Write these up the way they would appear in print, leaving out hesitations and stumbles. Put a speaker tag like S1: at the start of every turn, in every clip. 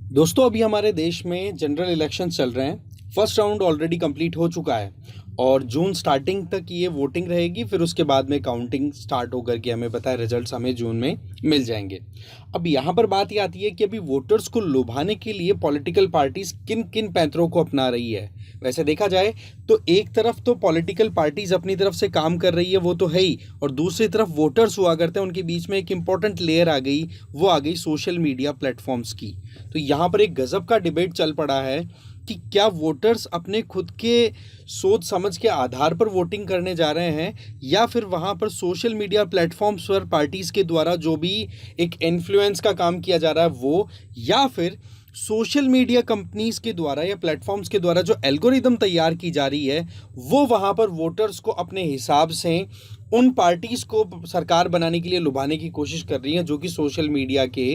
S1: दोस्तों अभी हमारे देश में जनरल इलेक्शन चल रहे हैं। फर्स्ट राउंड ऑलरेडी कंप्लीट हो चुका है और जून स्टार्टिंग तक ये वोटिंग रहेगी। फिर उसके बाद में काउंटिंग स्टार्ट होकर के हमें पता है रिजल्ट्स हमें जून में मिल जाएंगे। अब यहाँ पर बात ये आती है कि अभी वोटर्स को लुभाने के लिए पॉलिटिकल पार्टीज किन किन पैंतरों को अपना रही है। वैसे देखा जाए तो एक तरफ तो पॉलिटिकल पार्टीज अपनी तरफ से काम कर रही है, वो तो है ही, और दूसरी तरफ वोटर्स हुआ करते हैं, उनके बीच में एक इंपॉर्टेंट लेयर आ गई, वो आ गई सोशल मीडिया प्लेटफॉर्म्स की। तो यहाँ पर एक गजब का डिबेट चल पड़ा है कि क्या वोटर्स अपने खुद के सोच समझ के आधार पर वोटिंग करने जा रहे हैं, या फिर वहाँ पर सोशल मीडिया प्लेटफॉर्म्स पर पार्टीज़ के द्वारा जो भी एक इन्फ्लुएंस का काम किया जा रहा है वो, या फिर सोशल मीडिया कंपनीज के द्वारा या प्लेटफॉर्म्स के द्वारा जो एल्गोरिदम तैयार की जा रही है वो वहाँ पर वोटर्स को अपने हिसाब से उन पार्टीज को सरकार बनाने के लिए लुभाने की कोशिश कर रही हैं जो कि सोशल मीडिया के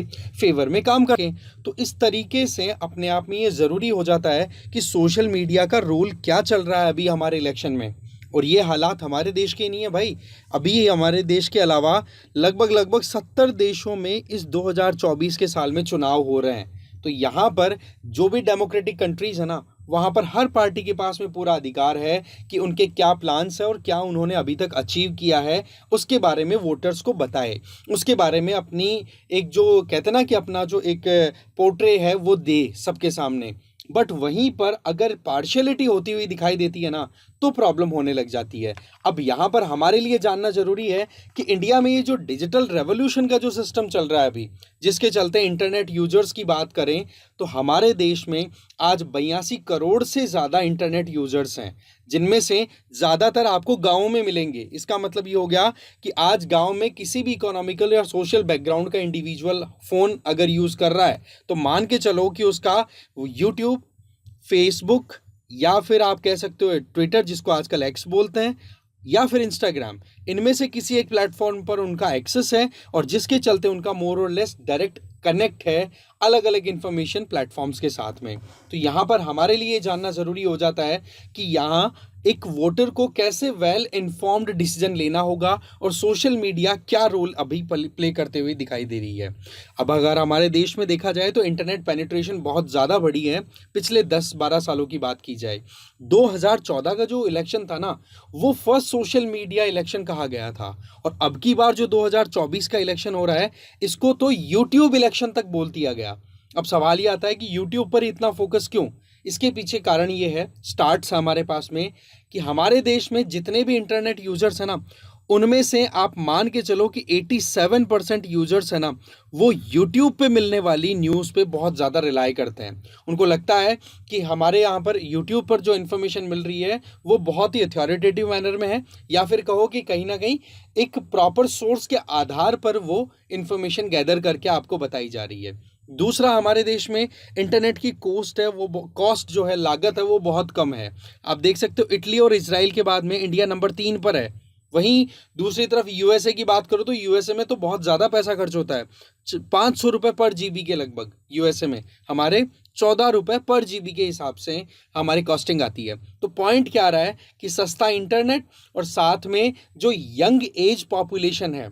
S1: फेवर में काम करें। तो इस तरीके से अपने आप में ये ज़रूरी हो जाता है कि सोशल मीडिया का रोल क्या चल रहा है अभी हमारे इलेक्शन में। और ये हालात हमारे देश के नहीं है भाई, अभी हमारे देश के अलावा लगभग लगभग 70 देशों में इस 2024 के साल में चुनाव हो रहे हैं। तो यहाँ पर जो भी डेमोक्रेटिक कंट्रीज़ है ना, वहाँ पर हर पार्टी के पास में पूरा अधिकार है कि उनके क्या प्लान्स है और क्या उन्होंने अभी तक अचीव किया है उसके बारे में वोटर्स को बताए, उसके बारे में अपनी एक जो कहते ना कि अपना जो एक पोर्ट्रे है वो दे सबके सामने। बट वहीं पर अगर पार्शियलिटी होती हुई दिखाई देती है ना तो प्रॉब्लम होने लग जाती है। अब यहाँ पर हमारे लिए जानना जरूरी है कि इंडिया में ये जो डिजिटल रेवोल्यूशन का जो सिस्टम चल रहा है अभी, जिसके चलते इंटरनेट यूजर्स की बात करें तो हमारे देश में आज 82 करोड़ से ज़्यादा इंटरनेट यूजर्स हैं, जिनमें से ज़्यादातर आपको गाँव में मिलेंगे। इसका मतलब ये हो गया कि आज गाँव में किसी भी इकोनॉमिकल या सोशल बैकग्राउंड का इंडिविजुअल फ़ोन अगर यूज़ कर रहा है तो मान के चलो कि उसका यूट्यूब, फेसबुक, या फिर आप कह सकते हो ट्विटर जिसको आजकल एक्स बोलते हैं, या फिर इंस्टाग्राम, इनमें से किसी एक प्लेटफॉर्म पर उनका एक्सेस है और जिसके चलते उनका मोर और लेस डायरेक्ट कनेक्ट है अलग अलग इंफॉर्मेशन प्लेटफॉर्म्स के साथ में। तो यहाँ पर हमारे लिए जानना ज़रूरी हो जाता है कि यहाँ एक वोटर को कैसे वेल इन्फॉर्म्ड डिसीजन लेना होगा और सोशल मीडिया क्या रोल अभी प्ले करते हुए दिखाई दे रही है। अब अगर हमारे देश में देखा जाए तो इंटरनेट पेनिट्रेशन बहुत ज़्यादा बढ़ी है पिछले 10-12 सालों की बात की जाए। 2014 का जो इलेक्शन था ना वो फर्स्ट सोशल मीडिया इलेक्शन कहा गया था, और अब की बार जो 2024 का इलेक्शन हो रहा है इसको तो यूट्यूब इलेक्शन तक बोल दिया गया। अब सवाल ये आता है कि यूट्यूब पर इतना फोकस क्यों। इसके पीछे कारण ये है, स्टार्ट्स हमारे पास में, कि हमारे देश में जितने भी इंटरनेट यूजर्स हैं ना उनमें से आप मान के चलो कि 87% यूजर्स है ना वो यूट्यूब पे मिलने वाली न्यूज़ पे बहुत ज़्यादा रिलाई करते हैं। उनको लगता है कि हमारे यहाँ पर यूट्यूब पर जो इन्फॉर्मेशन मिल रही है वो बहुत ही अथॉरिटेटिव मैनर में है, या फिर कहो कि कहीं ना कहीं एक प्रॉपर सोर्स के आधार पर वो इन्फॉर्मेशन गैदर करके आपको बताई जा रही है। दूसरा, हमारे देश में इंटरनेट की कॉस्ट है, वो कॉस्ट जो है, लागत है, वो बहुत कम है। आप देख सकते हो इटली और इजराइल के बाद में इंडिया नंबर 3 पर है। वहीं दूसरी तरफ यूएसए की बात करो तो यूएसए में तो बहुत ज़्यादा पैसा खर्च होता है, 500 रुपये पर जीबी के लगभग यूएसए में। हमारे 14 रुपये पर जीबी के हिसाब से हमारी कॉस्टिंग आती है। तो पॉइंट क्या आ रहा है कि सस्ता इंटरनेट और साथ में जो यंग एज पॉपुलेशन है,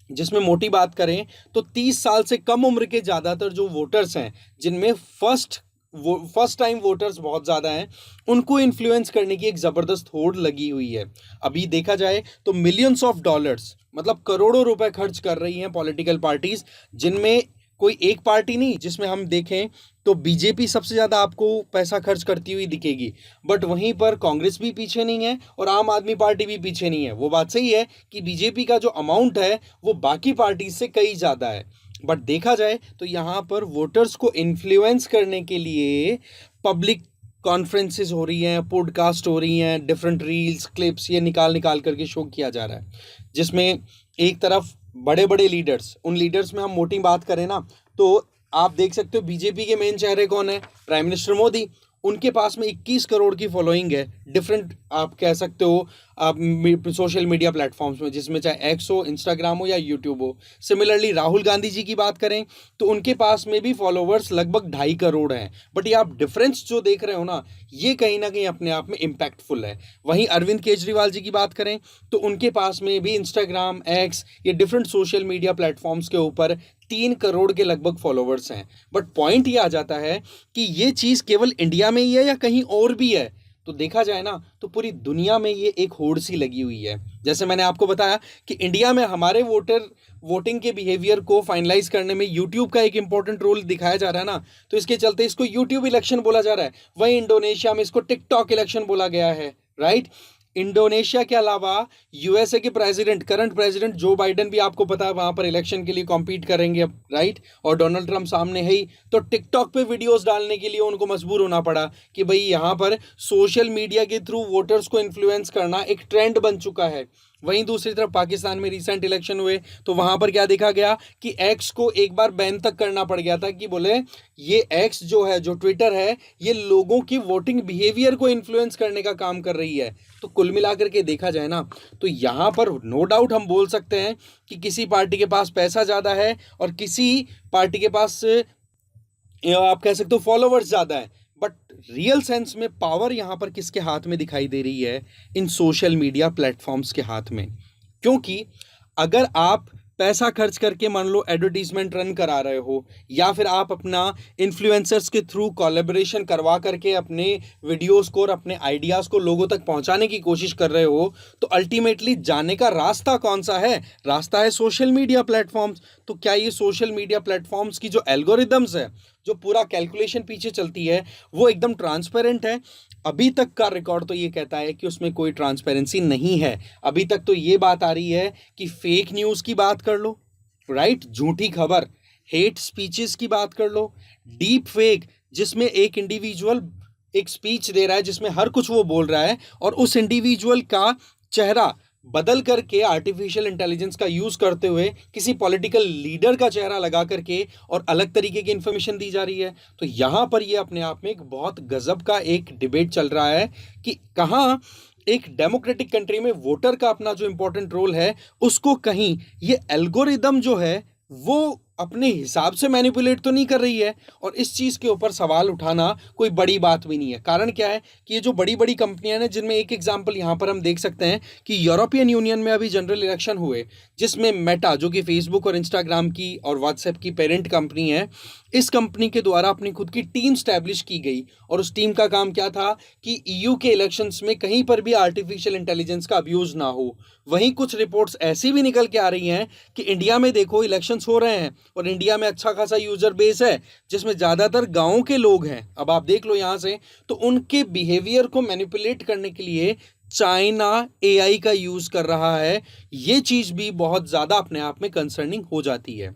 S1: जिसमें मोटी बात करें तो 30 साल से कम उम्र के ज़्यादातर जो वोटर्स हैं, जिनमें फर्स्ट टाइम वोटर्स बहुत ज़्यादा हैं, उनको इन्फ्लुएंस करने की एक ज़बरदस्त होड़ लगी हुई है। अभी देखा जाए तो मिलियंस ऑफ डॉलर्स मतलब करोड़ों रुपए खर्च कर रही हैं पॉलिटिकल पार्टीज, जिनमें कोई एक पार्टी नहीं, जिसमें हम देखें तो बीजेपी सबसे ज़्यादा आपको पैसा खर्च करती हुई दिखेगी, बट वहीं पर कांग्रेस भी पीछे नहीं है और आम आदमी पार्टी भी पीछे नहीं है। वो बात सही है कि बीजेपी का जो अमाउंट है वो बाकी पार्टी से कई ज़्यादा है, बट देखा जाए तो यहाँ पर वोटर्स को इन्फ्लुएंस करने के लिए पब्लिक कॉन्फ्रेंसेस हो रही हैं, पॉडकास्ट हो रही हैं, डिफरेंट रील्स क्लिप्स ये निकाल निकाल करके शो किया जा रहा है, जिसमें एक तरफ बड़े बड़े लीडर्स, उन लीडर्स में हम मोटी बात करें ना तो आप देख सकते हो बीजेपी के मेन चेहरे कौन है, प्राइम मिनिस्टर मोदी। उनके पास में 21 करोड़ की फॉलोइंग है। डिफरेंट आप कह सकते हो सोशल मीडिया प्लेटफॉर्म्स में, जिसमें चाहे एक्स हो, इंस्टाग्राम हो या यूट्यूब हो। सिमिलरली राहुल गांधी जी की बात करें तो उनके पास में भी फॉलोवर्स लगभग 2.5 करोड़ हैं, बट ये आप डिफरेंस जो देख रहे हो ना, ये कहीं ना कहीं अपने आप में इम्पैक्टफुल है। वहीं अरविंद केजरीवाल जी की बात करें तो उनके पास में भी इंस्टाग्राम, एक्स, ये डिफरेंट सोशल मीडिया प्लेटफॉर्म्स के ऊपर 3 करोड़ के लगभग फॉलोवर्स हैं। बट पॉइंट ये आ जाता है कि ये चीज़ केवल इंडिया में ही है या कहीं और भी है। तो देखा जाए ना तो पूरी दुनिया में ये एक होड़ सी लगी हुई है। जैसे मैंने आपको बताया कि इंडिया में हमारे वोटिंग के बिहेवियर को फाइनलाइज करने में यूट्यूब का एक इंपॉर्टेंट रोल दिखाया जा रहा है ना, तो इसके चलते इसको यूट्यूब इलेक्शन बोला जा रहा है। वहीं इंडोनेशिया में इसको टिकटॉक इलेक्शन बोला गया है, राइट। इंडोनेशिया के अलावा यूएसए के करंट प्रेसिडेंट जो बाइडेन भी आपको पता है वहां पर इलेक्शन के लिए कॉम्पीट करेंगे अब, राइट। और डोनाल्ड ट्रंप सामने है ही, तो टिकटॉक पे वीडियोस डालने के लिए उनको मजबूर होना पड़ा कि भाई यहाँ पर सोशल मीडिया के थ्रू वोटर्स को इन्फ्लुएंस करना एक ट्रेंड बन चुका है। वहीं दूसरी तरफ पाकिस्तान में रिसेंट इलेक्शन हुए तो वहां पर क्या देखा गया कि एक्स को एक बार बैन तक करना पड़ गया था कि बोले ये एक्स जो है, जो ट्विटर है, ये लोगों की वोटिंग बिहेवियर को इन्फ्लुएंस करने का काम कर रही है। तो कुल मिलाकर के देखा जाए ना तो यहाँ पर नो डाउट हम बोल सकते हैं कि किसी पार्टी के पास पैसा ज़्यादा है और किसी पार्टी के पास आप कह सकते हो फॉलोवर्स ज़्यादा है। बट रियल सेंस में पावर यहाँ पर किसके हाथ में दिखाई दे रही है? इन सोशल मीडिया प्लेटफॉर्म्स के हाथ में। क्योंकि अगर आप पैसा खर्च करके मान लो एडवर्टीजमेंट रन करा रहे हो, या फिर आप अपना इन्फ्लुएंसर्स के थ्रू कोलैबोरेशन करवा करके अपने वीडियोस को और अपने आइडियाज़ को लोगों तक पहुंचाने की कोशिश कर रहे हो, तो अल्टीमेटली जाने का रास्ता कौन सा है? रास्ता है सोशल मीडिया प्लेटफॉर्म्स। तो क्या ये सोशल मीडिया प्लेटफॉर्म्स की जो एल्गोरिदम्स है, जो पूरा कैलकुलेशन पीछे चलती है, वो एकदम ट्रांसपेरेंट है? अभी तक का रिकॉर्ड तो ये कहता है कि उसमें कोई ट्रांसपेरेंसी नहीं है। अभी तक तो ये बात आ रही है कि फेक न्यूज़ की बात कर लो, राइट, झूठी खबर, हेट स्पीचेस की बात कर लो, डीप फेक, जिसमें एक इंडिविजुअल एक स्पीच दे रहा है जिसमें हर कुछ वो बोल रहा है और उस इंडिविजुअल का चेहरा बदल करके आर्टिफिशियल इंटेलिजेंस का यूज करते हुए किसी पॉलिटिकल लीडर का चेहरा लगा करके और अलग तरीके की इंफॉर्मेशन दी जा रही है। तो यहां पर ये अपने आप में एक बहुत गजब का एक डिबेट चल रहा है कि कहाँ एक डेमोक्रेटिक कंट्री में वोटर का अपना जो इंपॉर्टेंट रोल है उसको कहीं ये एल्गोरिदम जो है वो अपने हिसाब से मैनिपुलेट तो नहीं कर रही है। और इस चीज़ के ऊपर सवाल उठाना कोई बड़ी बात भी नहीं है। कारण क्या है कि ये जो बड़ी बड़ी कंपनियां हैं, जिनमें एक एग्जांपल यहाँ पर हम देख सकते हैं कि यूरोपियन यूनियन में अभी जनरल इलेक्शन हुए, जिसमें मेटा, जो कि फेसबुक और इंस्टाग्राम की और व्हाट्सएप की पेरेंट कंपनी है, इस कंपनी के द्वारा अपनी खुद की टीम स्टैब्लिश की गई। और उस टीम का काम क्या था कि ईयू के इलेक्शंस में कहीं पर भी आर्टिफिशियल इंटेलिजेंस का अब्यूज़ ना हो। वहीं कुछ रिपोर्ट्स ऐसी भी निकल के आ रही हैं कि इंडिया में देखो इलेक्शंस हो रहे हैं और इंडिया में अच्छा खासा यूजर बेस है जिसमें ज़्यादातर गाँव के लोग हैं। अब आप देख लो यहाँ से, तो उनके बिहेवियर को मैनिपुलेट करने के लिए चाइना एआई का यूज़ कर रहा है। ये चीज़ भी बहुत ज़्यादा अपने आप में कंसर्निंग हो जाती है।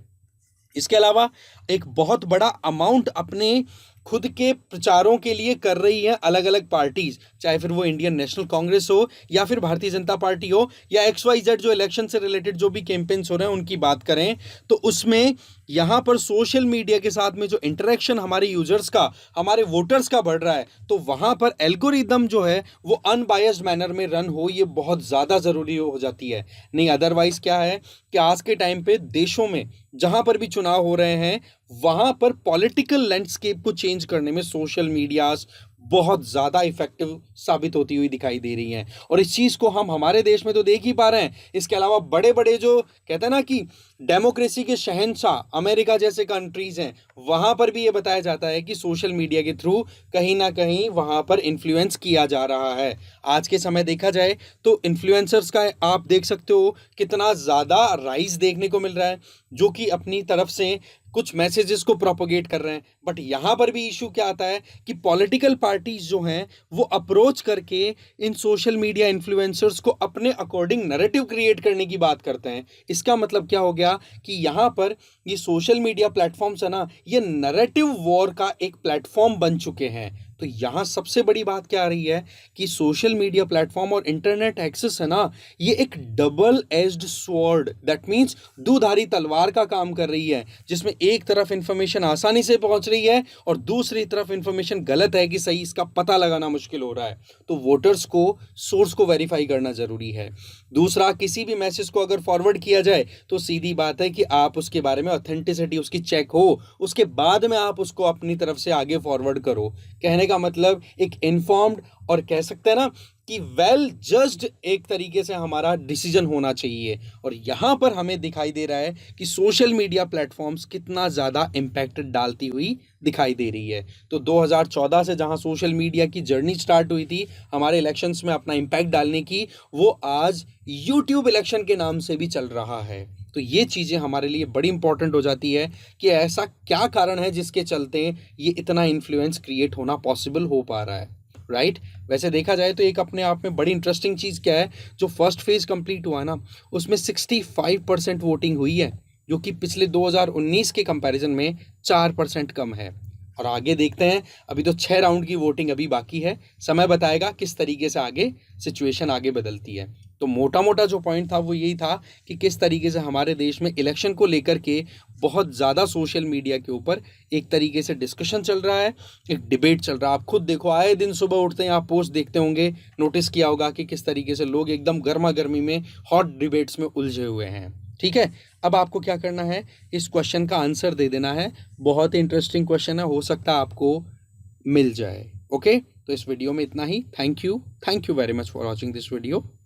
S1: इसके अलावा एक बहुत बड़ा अमाउंट अपने खुद के प्रचारों के लिए कर रही है अलग अलग पार्टीज, चाहे फिर वो इंडियन नेशनल कांग्रेस हो या फिर भारतीय जनता पार्टी हो या XYZ, जो इलेक्शन से रिलेटेड जो भी कैंपेन्स हो रहे हैं उनकी बात करें तो उसमें यहाँ पर सोशल मीडिया के साथ में जो इंटरेक्शन हमारे यूजर्स का, हमारे वोटर्स का बढ़ रहा है, तो वहाँ पर एल्गोरिदम जो है वो अनबायस्ड मैनर में रन हो, ये बहुत ज़्यादा ज़रूरी हो जाती है। नहीं अदरवाइज़ क्या है कि आज के टाइम पे देशों में जहाँ पर भी चुनाव हो रहे हैं वहाँ पर पॉलिटिकल लैंडस्केप को चेंज करने में सोशल मीडियाज़ बहुत ज़्यादा इफेक्टिव साबित होती हुई दिखाई दे रही हैं। और इस चीज़ को हम हमारे देश में तो देख ही पा रहे हैं। इसके अलावा बड़े बड़े जो कहते हैं ना कि डेमोक्रेसी के शहंशाह अमेरिका जैसे कंट्रीज़ हैं, वहाँ पर भी ये बताया जाता है कि सोशल मीडिया के थ्रू कहीं ना कहीं वहाँ पर इन्फ्लुएंस किया जा रहा है। आज के समय देखा जाए तो इन्फ्लुएंसर्स का आप देख सकते हो कितना ज़्यादा राइज देखने को मिल रहा है, जो कि अपनी तरफ से कुछ मैसेजेस को प्रोपोगेट कर रहे हैं। बट यहाँ पर भी इशू क्या आता है कि पॉलिटिकल पार्टीज जो हैं वो अप्रोच करके इन सोशल मीडिया इन्फ्लुएंसर्स को अपने अकॉर्डिंग नैरेटिव क्रिएट करने की बात करते हैं। इसका मतलब क्या हो गया कि यहाँ पर ये सोशल मीडिया प्लेटफॉर्म्स है ना, ये नैरेटिव वॉर का एक प्लेटफॉर्म बन चुके हैं। तो तो यहाँ सबसे बड़ी बात क्या आ रही है कि सोशल मीडिया प्लेटफॉर्म और इंटरनेट एक्सेस है ना, ये एक double edged sword, that means दुधारी तलवार का काम कर रही है, जिसमें एक तरफ इंफॉर्मेशन आसानी से पहुंच रही है और दूसरी तरफ इंफॉर्मेशन गलत है कि सही, इसका पता लगाना मुश्किल हो रहा है। तो वोटर्स को सोर्स को वेरीफाई करना जरूरी है। दूसरा, किसी भी मैसेज को अगर फॉरवर्ड किया जाए तो सीधी बात है कि आप उसके बारे में ऑथेंटिसिटी उसकी चेक हो, उसके बाद में आप उसको अपनी तरफ से आगे फॉरवर्ड करो। कहने का मतलब एक इन्फॉर्म्ड और कह सकते हैं ना कि वेल जज्ड एक तरीके से हमारा डिसीजन होना चाहिए। और यहाँ पर हमें दिखाई दे रहा है कि सोशल मीडिया प्लेटफॉर्म्स कितना ज़्यादा इम्पैक्ट डालती हुई दिखाई दे रही है। तो 2014 से जहाँ सोशल मीडिया की जर्नी स्टार्ट हुई थी हमारे इलेक्शंस में अपना इम्पैक्ट डालने की, वो आज यूट्यूब इलेक्शन के नाम से भी चल रहा है। तो ये चीज़ें हमारे लिए बड़ी इंपॉर्टेंट हो जाती है कि ऐसा क्या कारण है जिसके चलते ये इतना इन्फ्लुएंस क्रिएट होना पॉसिबल हो पा रहा है, राइट। वैसे देखा जाए तो एक अपने आप में बड़ी इंटरेस्टिंग चीज़ क्या है, जो फर्स्ट फेज कंप्लीट हुआ ना उसमें 65% वोटिंग हुई है, जो कि पिछले 2019 के कंपैरिजन में 4% कम है। और आगे देखते हैं, अभी तो 6 राउंड की वोटिंग अभी बाकी है, समय बताएगा किस तरीके से आगे सिचुएशन आगे बदलती है। तो मोटा मोटा जो पॉइंट था वो यही था कि किस तरीके से हमारे देश में इलेक्शन को लेकर के बहुत ज़्यादा सोशल मीडिया के ऊपर एक तरीके से डिस्कशन चल रहा है, एक डिबेट चल रहा है। आप खुद देखो, आए दिन सुबह उठते हैं आप पोस्ट देखते होंगे, नोटिस किया होगा कि किस तरीके से लोग एकदम गर्मा गर्मी में हॉट डिबेट्स में उलझे हुए हैं। ठीक है, अब आपको क्या करना है, इस क्वेश्चन का आंसर दे देना है। बहुत ही इंटरेस्टिंग क्वेश्चन है, हो सकता है आपको मिल जाए। ओके, तो इस वीडियो में इतना ही। Thank you very much for watching this video.